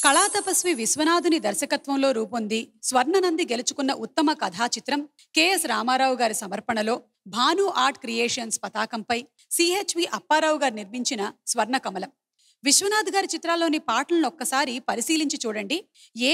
కళాతపస్వి విశ్వనాథుని దర్శకత్వంలో రూపొంది స్వర్ణనంది గెలుచుకున్న ఉత్తమ కథా చిత్రం కెఎస్ రామారావు గారి సమర్పణలో భాను ఆర్ట్ క్రియేషన్స్ పతాకంపై సిహెచ్వి అప్పారావు గారు నిర్మించిన స్వర్ణకమలం. విశ్వనాథ్ గారి చిత్రాల్లోని పాటలను ఒక్కసారి పరిశీలించి చూడండి. ఏ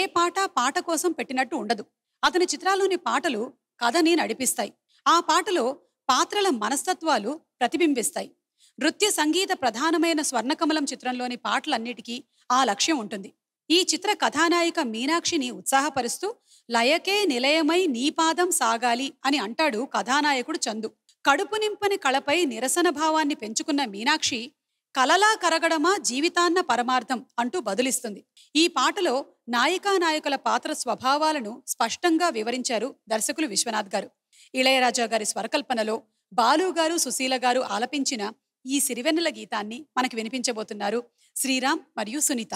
పాట కోసం పెట్టినట్టు ఉండదు. అతని చిత్రాల్లోని పాటలు కథని నడిపిస్తాయి. ఆ పాటలో పాత్రల మనస్తత్వాలు ప్రతిబింబిస్తాయి. నృత్య సంగీత ప్రధానమైన స్వర్ణకమలం చిత్రంలోని పాటలన్నిటికీ ఆ లక్ష్యం ఉంటుంది. ఈ చిత్ర కథానాయిక మీనాక్షిని ఉత్సాహపరుస్తూ లయకే నిలయమై నీపాదం సాగాలి అని అంటాడు కథానాయకుడు చందు. కడుపు నింపని కళపై నిరసన భావాన్ని పెంచుకున్న మీనాక్షి కలలా కరగడమా జీవితాన్న పరమార్థం అంటూ బదులిస్తుంది. ఈ పాటలో నాయకుల పాత్ర స్వభావాలను స్పష్టంగా వివరించారు దర్శకులు విశ్వనాథ్ గారు. ఇళయరాజా గారి స్వరకల్పనలో బాలు గారు సుశీల గారు ఆలపించిన ఈ సిరివెన్నెల గీతాన్ని మనకి వినిపించబోతున్నారు శ్రీరామ్ మరియు సునీత.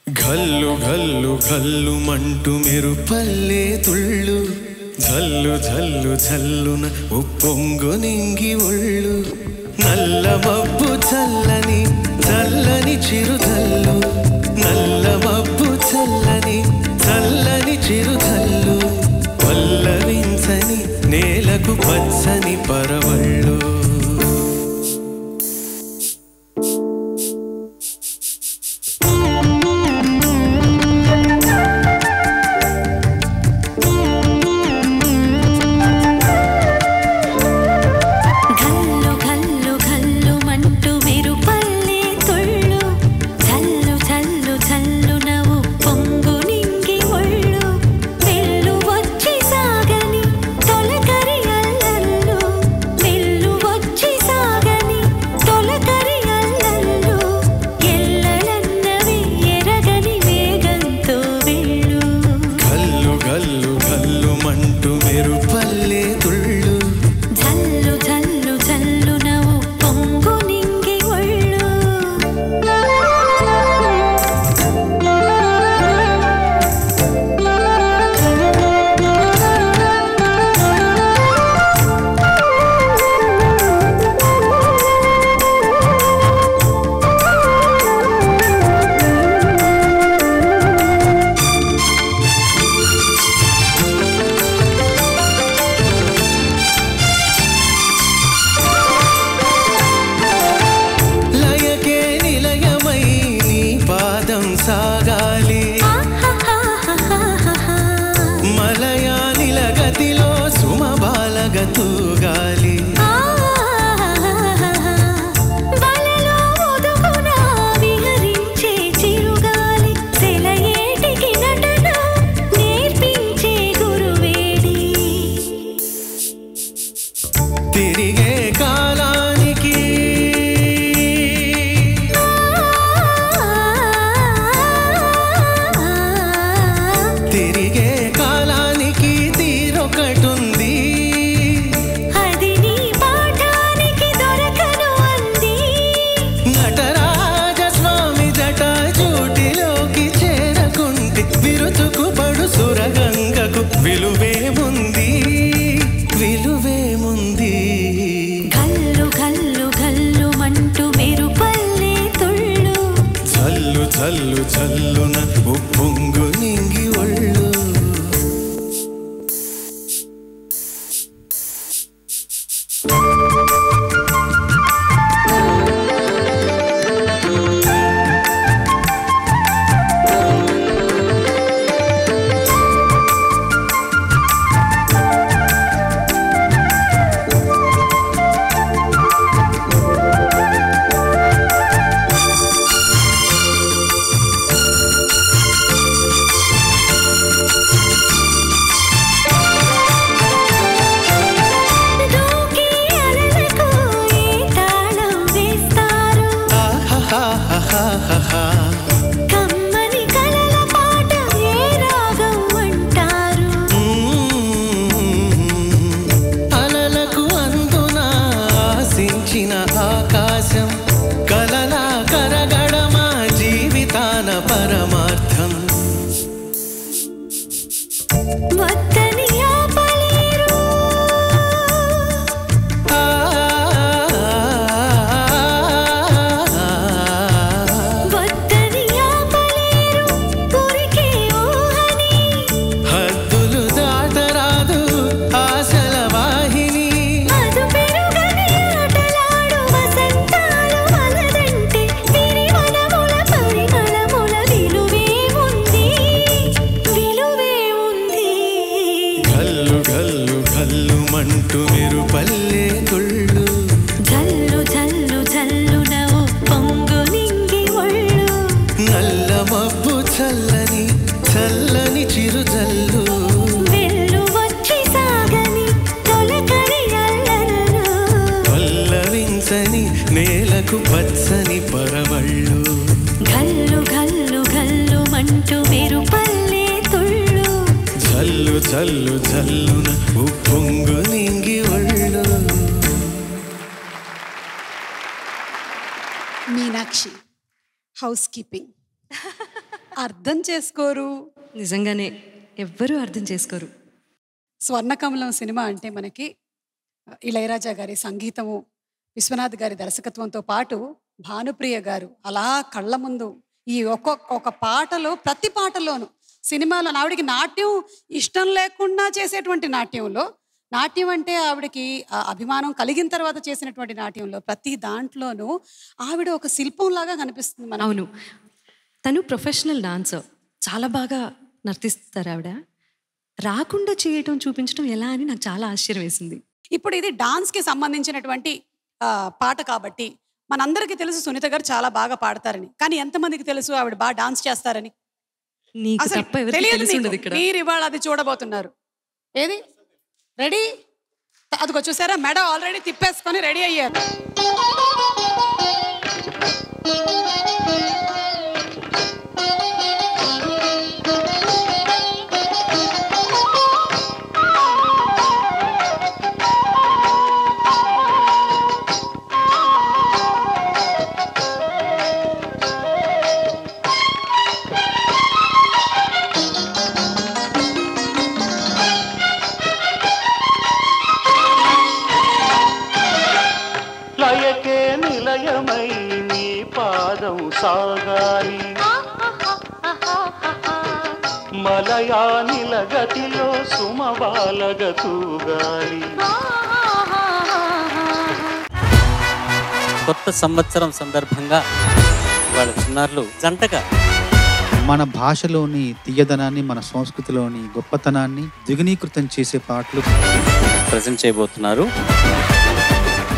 ఘల్లు ఘల్లు ఘల్లు మంటు మెరుపల్లే తుళ్ళు ఝల్లు ఝల్లు ఝల్లున ఉప్పొంగు నింగి ఒళ్ళు నల్ల మబ్బు చల్లని చల్లని చిరుధల్లు నల్ల మబ్బు చల్లని చల్లని చిరుధల్లు పల్లవించని నేలకు పచ్చని పరవళ్ళు ఝల్లు ఝల్లున ఉప్పొంగు నింగి ఒళ్ళు కమ్మని కలల పాట ఏ రాగం అంటారు అలలకు అందున ఆశించిన ఆకాశం కలలా కరగడమా జీవితాన పరమార్థం వద్దని ఆపలేరు నేలకు పచ్చని పరవళ్ళు గల్లు గల్లు గల్లు మంటూ మెరుపల్లే తుళ్ళు జల్లు జల్లు జల్లున ఉప్పొంగు నింగి ఒళ్ళు. మీనాక్షి హౌస్ కీపింగ్ అర్థం చేసుకోరు. నిజంగానే ఎవ్వరూ అర్థం చేసుకోరు. స్వర్ణకమలం సినిమా అంటే మనకి ఇళయరాజా గారి సంగీతము, విశ్వనాథ్ గారి దర్శకత్వంతో పాటు భానుప్రియ గారు అలా కళ్ళ ముందు ఈ ఒక్కొక్క పాటలో, ప్రతి పాటలోనూ సినిమాలో ఆవిడకి నాట్యం ఇష్టం లేకుండా చేసేటువంటి నాట్యంలో, నాట్యం అంటే ఆవిడకి అభిమానం కలిగిన తర్వాత చేసినటువంటి నాట్యంలో ప్రతి దాంట్లోనూ ఆవిడ ఒక శిల్పంలాగా కనిపిస్తుంది మనకు. అవును, తను ప్రొఫెషనల్ డాన్సర్, చాలా బాగా నర్తిస్తారు ఆవిడ. రాకుండా చేయటం, చూపించడం ఎలా అని నాకు చాలా ఆశ్చర్యం వేసింది. ఇప్పుడు ఇది డాన్స్కి సంబంధించినటువంటి పాట కాబట్టి మనందరికీ తెలుసు సునీత గారు చాలా బాగా పాడతారని. కానీ ఎంతమందికి తెలుసు ఆవిడ బాగా డాన్స్ చేస్తారని? నీకు అసలు తప్ప ఎవరికి తెలియదు తెలిసి మీకు. ఉండదు ఇక్కడ. మీరు ఇవాళ అది చూడబోతున్నారు. ఏది రెడీ? అదిగో చూసారా, మెడ ఆల్రెడీ తిప్పేసుకొని రెడీ అయ్యారు. లయకే నిలయమై నీ పాదం సాగాలి, మలయానిల గతిలో సుమబాలగ తూగాలి. కొత్త సంవత్సరం సందర్భంగా వాళ్ళ చిన్నారులు జంటగా మన భాషలోని తీయదనాన్ని, మన సంస్కృతిలోని గొప్పతనాన్ని ద్విగుణీకృతం చేసే పాటలు ప్రజెంట్ చేయబోతున్నారు.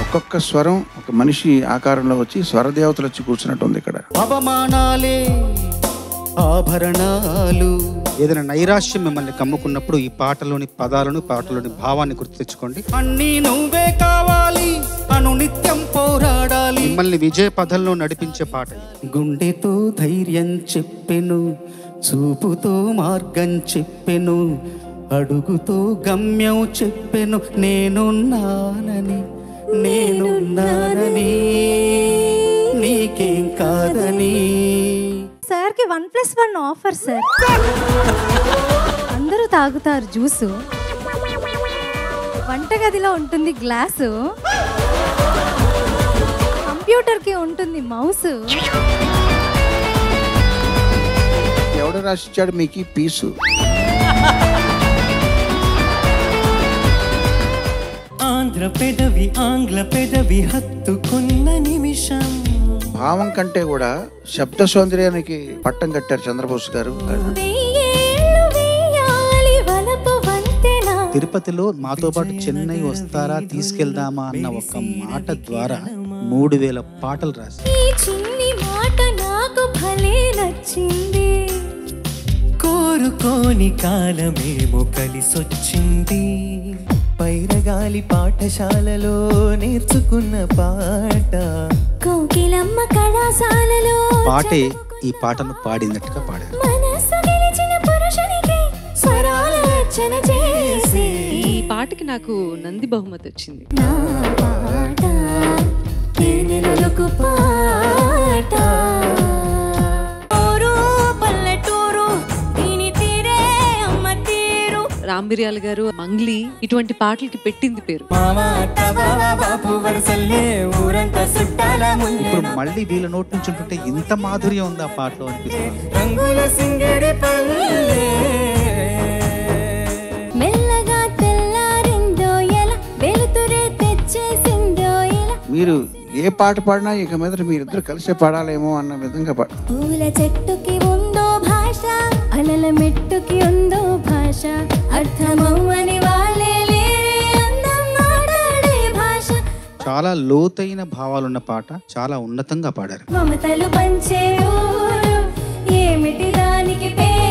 ఒక్కొక్క స్వరం ఒక మనిషి ఆకారంలో వచ్చి స్వరదేవతలు వచ్చి కూర్చున్నట్టు ఉంది ఇక్కడ. అవమానాలే ఆభరణాలు. ఏదైనా నైరాశ్యం మిమ్మల్ని కమ్ముకున్నప్పుడు ఈ పాటలోని పదాలను, పాటలోని భావాన్ని గుర్తు తెచ్చుకోండి. అన్నీ నువ్వే కావాలి అను నిత్యం పోరాడాలి. మిమ్మల్ని విజయ పథంలో నడిపించే పాట. గుండెతో ధైర్యం చెప్పెను, చూపుతో మార్గం చెప్పెను, అడుగుతో గమ్యం చెప్పెను, నేనున్నానని నేనున్నానని నీకేం కాదని. సార్కి 1+1 ఆఫర్ సార్. అందరూ తాగుతారు జ్యూసు, వంటగదిలో ఉంటుంది గ్లాసు, కంప్యూటర్కి ఉంటుంది మౌసు. ఎవడు రాసిచ్చాడు మీకు ఈ పీసు? ఆంధ్ర పెదవి ఆంగ్ల పెదవి హత్తుకున్న నిమిషం. భావం కంటే కూడా శబ్ద సౌందర్యానికి పట్టం కట్టారు చంద్రబోస్ గారు. తిరుపతిలో మాతో పాటు చెన్నై వస్తారా, తీసుకెళ్దామా అన్న ఒక మాట ద్వారా 3000 పాటలు రాశారు. కోరుకోని కాలమేమో కలిసొచ్చింది, పైరగాలి పాఠశాలలో నేర్చుకున్న పాట. కోకిలమ్మ కళాశాలలో పాటే ఈ పాటను పాడినట్టుగా పాడారు. మనసు గెలిచిన పురుషునికి స్వరాల రచన చేసి ఈ పాటకి నాకు నంది బహుమతి వచ్చింది. నా పాట తేనెలకు పాట. ఊరు పల్లెటూరు దీని తీరే అమ్మ తీరు. రాంబిర్యాల గారు, మంగ్లీ ఇటువంటి పాటలకి పెట్టింది పేరు. ఇప్పుడు మళ్ళీ వీళ్ళ నోటి నుంచి ఉంటుంటే ఇంత మాధుర్యం ఉంది ఆ పాటలో అనిపిస్తుంది. మెల్లగా తెల్లారిందో ఎలా, వెలుతురే తెచ్చేసిందో ఎలా. మీరు ఏ పాట పాడినా ఇక మీద మీరిద్దరు కలిసే పాడాలేమో అన్న విధంగా పూల చెట్టుకి ఉందో భాష, అలల మెట్టుకి ఉందో భాష, అర్థమవ్వని వాళ్ళే లేరే అందం మాట్లాడే భాష. చాలా లోతైన భావాలున్న పాట, చాలా ఉన్నతంగా పాడారు. మమతలు పంచే ఊరు ఏమిటి దానికి పేరు.